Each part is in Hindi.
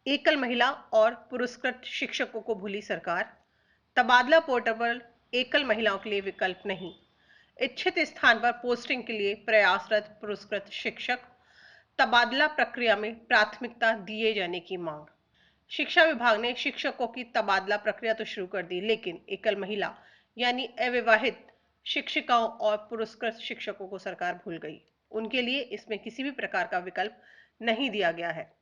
एकल महिला और पुरस्कृत शिक्षकों को भूली सरकार। तबादला पोर्टल पर एकल महिलाओं के लिए विकल्प नहीं। इच्छित स्थान पर पोस्टिंग के लिए प्रयासरत पुरस्कृत शिक्षक। तबादला प्रक्रिया में प्राथमिकता दिए जाने की मांग। शिक्षा विभाग ने शिक्षकों की तबादला प्रक्रिया तो शुरू कर दी, लेकिन एकल महिला यानी अविवाहित शिक्षिकाओं और पुरस्कृत शिक्षकों को सरकार भूल गई। उनके लिए इसमें किसी भी प्रकार का विकल्प नहीं दिया गया है।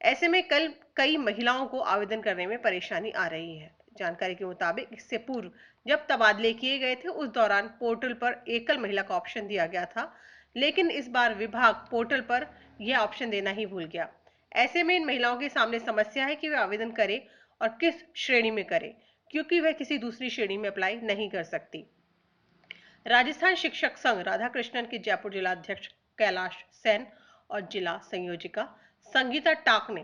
ऐसे में कल कई महिलाओं को आवेदन करने में परेशानी आ रही है। जानकारी के मुताबिक इससे पूर्व जब तबादले किए गए थे उस दौरान पोर्टल पर एकल महिला का ऑप्शन दिया गया था, लेकिन इस बार विभाग पोर्टल पर यह ऑप्शन देना ही भूल गया। ऐसे में इन महिलाओं के सामने समस्या है कि वे आवेदन करें और किस श्रेणी में करें, क्योंकि वह किसी दूसरी श्रेणी में अप्लाई नहीं कर सकती। राजस्थान शिक्षक संघ राधाकृष्णन के जयपुर जिला अध्यक्ष कैलाश सेन और जिला संयोजिका संगीता टाक ने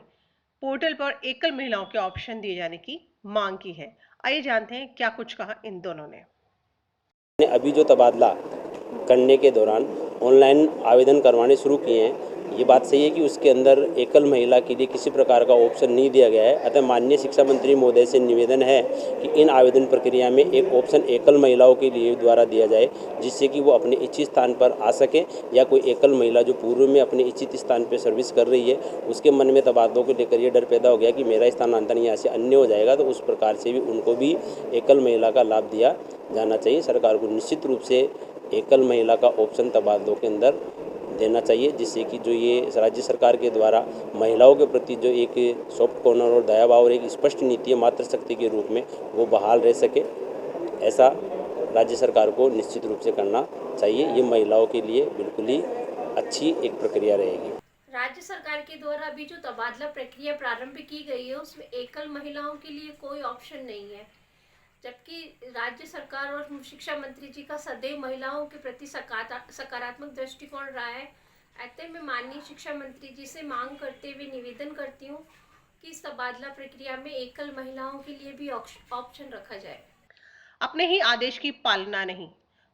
पोर्टल पर एकल महिलाओं के ऑप्शन दिए जाने की मांग की है। आइए जानते हैं क्या कुछ कहा इन दोनों ने। अभी जो तबादला करने के दौरान ऑनलाइन आवेदन करवाने शुरू किए हैं, ये बात सही है कि उसके अंदर एकल महिला के लिए किसी प्रकार का ऑप्शन नहीं दिया गया है। अतः माननीय शिक्षा मंत्री महोदय से निवेदन है कि इन आवेदन प्रक्रिया में एक ऑप्शन एकल महिलाओं के लिए द्वारा दिया जाए, जिससे कि वो अपने इच्छित स्थान पर आ सकें, या कोई एकल महिला जो पूर्व में अपने इच्छित स्थान पर सर्विस कर रही है उसके मन में तबादलों को लेकर ये डर पैदा हो गया कि मेरा स्थानांतरण यहाँ से अन्य हो जाएगा, तो उस प्रकार से भी उनको भी एकल महिला का लाभ दिया जाना चाहिए। सरकार को निश्चित रूप से एकल महिला का ऑप्शन तबादलों के अंदर देना चाहिए, जिससे कि जो ये राज्य सरकार के द्वारा महिलाओं के प्रति जो एक सॉफ्ट कॉर्नर और दयाभाव और एक स्पष्ट नीति है मातृशक्ति के रूप में, वो बहाल रह सके, ऐसा राज्य सरकार को निश्चित रूप से करना चाहिए। ये महिलाओं के लिए बिल्कुल ही अच्छी एक प्रक्रिया रहेगी। राज्य सरकार के द्वारा अभी जो तबादला प्रक्रिया प्रारंभ की गई है उसमें एकल महिलाओं के लिए कोई ऑप्शन नहीं है, जबकि राज्य सरकार और शिक्षा मंत्री जी का सदैव महिलाओं के प्रति सकारात्मक दृष्टिकोण रहा है। ऐसे में माननीय शिक्षा मंत्री जी से मांग करते हुए निवेदन करती हूँ कि इस तबादला प्रक्रिया में एकल महिलाओं के लिए भी ऑप्शन रखा जाए। अपने ही आदेश की पालना नहीं,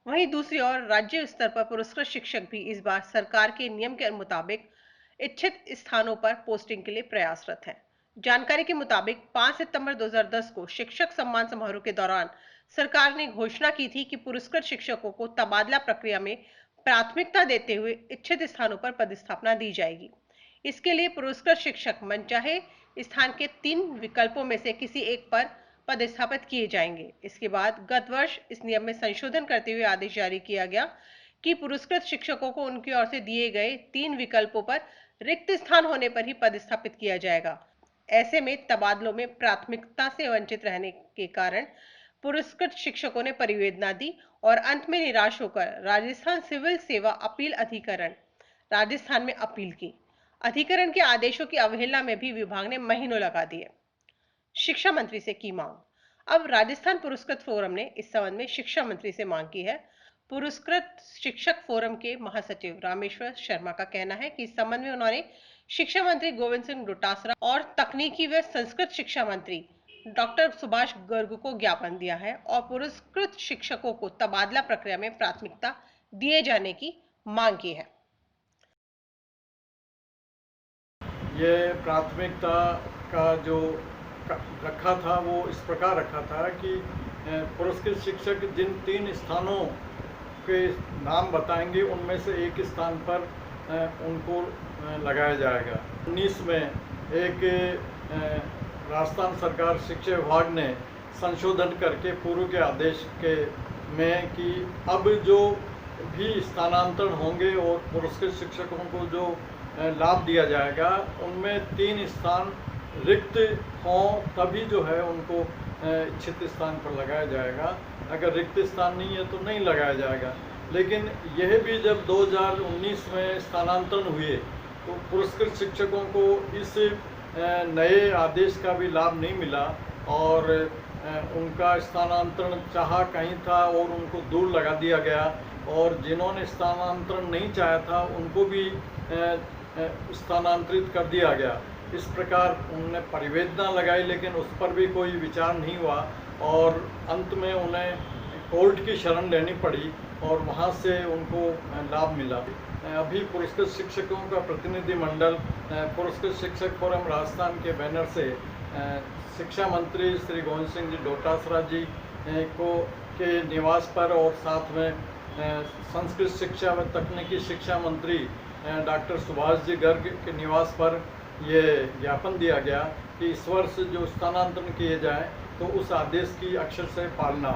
वहीं दूसरी ओर राज्य स्तर पर पुरस्कृत शिक्षक भी इस बार सरकार के नियम के मुताबिक इच्छित स्थानों पर पोस्टिंग के लिए प्रयासरत है। जानकारी के मुताबिक 5 सितंबर 2010 को शिक्षक सम्मान समारोह के दौरान सरकार ने घोषणा की थी कि पुरस्कृत शिक्षकों को तबादला प्रक्रिया में प्राथमिकता देते हुए इच्छित स्थानों पर पदस्थापना दी जाएगी। इसके लिए पुरस्कृत शिक्षक मनचाहे स्थान के 3 विकल्पों में से किसी एक पर पदस्थापित किए जाएंगे। इसके बाद गत वर्ष इस नियम में संशोधन करते हुए आदेश जारी किया गया कि पुरस्कृत शिक्षकों को उनकी ओर से दिए गए 3 विकल्पों पर रिक्त स्थान होने पर ही पदस्थापित किया जाएगा। ऐसे में तबादलों में प्राथमिकता से वंचित रहने के कारण पुरस्कृत शिक्षकों ने परिवेदना दी और अंत में निराश होकर राजस्थान सिविल सेवा अपील अधिकरण राजस्थान में अपील की। अधिकरण के आदेशों की अवहेलना में भी विभाग ने महीनों लगा दिए। शिक्षा मंत्री से की मांग। अब राजस्थान पुरस्कृत फोरम ने इस संबंध में शिक्षा मंत्री से मांग की है। पुरस्कृत शिक्षक फोरम के महासचिव रामेश्वर शर्मा का कहना है कि इस संबंध में उन्होंने शिक्षा मंत्री गोविंद सिंह डोटासरा और तकनीकी व संस्कृत शिक्षा मंत्री डॉक्टर सुभाष गर्ग को ज्ञापन दिया है और पुरस्कृत शिक्षकों को तबादला प्रक्रिया में प्राथमिकता दिए जाने की मांग की है। ये प्राथमिकता का जो रखा था वो इस प्रकार रखा था कि पुरस्कृत शिक्षक जिन 3 स्थानों के नाम बताएंगे उनमें से एक स्थान पर उनको लगाया जाएगा। 19 में एक राजस्थान सरकार शिक्षा विभाग ने संशोधन करके पूर्व के आदेश के में कि अब जो भी स्थानांतरण होंगे और पुरस्कृत शिक्षकों को जो लाभ दिया जाएगा उनमें 3 स्थान रिक्त हों तभी जो है उनको इच्छित स्थान पर लगाया जाएगा। अगर रिक्त स्थान नहीं है तो नहीं लगाया जाएगा। लेकिन यह भी जब 2019 में स्थानांतरण हुए तो पुरस्कृत शिक्षकों को इस नए आदेश का भी लाभ नहीं मिला और उनका स्थानांतरण चाहा कहीं था और उनको दूर लगा दिया गया, और जिन्होंने स्थानांतरण नहीं चाहा था उनको भी स्थानांतरित कर दिया गया। इस प्रकार उन्होंने परिवेदना लगाई, लेकिन उस पर भी कोई विचार नहीं हुआ और अंत में उन्हें कोर्ट की शरण लेनी पड़ी और वहाँ से उनको लाभ मिला। अभी पुरस्कृत शिक्षकों का प्रतिनिधिमंडल पुरस्कृत शिक्षक फोरम राजस्थान के बैनर से शिक्षा मंत्री श्री गोविंद सिंह जी डोटासरा जी के निवास पर और साथ में संस्कृत शिक्षा व तकनीकी शिक्षा मंत्री डॉक्टर सुभाष जी गर्ग के निवास पर ये ज्ञापन दिया गया कि इस वर्ष जो स्थानांतरण किए जाए तो उस आदेश की अक्षर से पालना हो।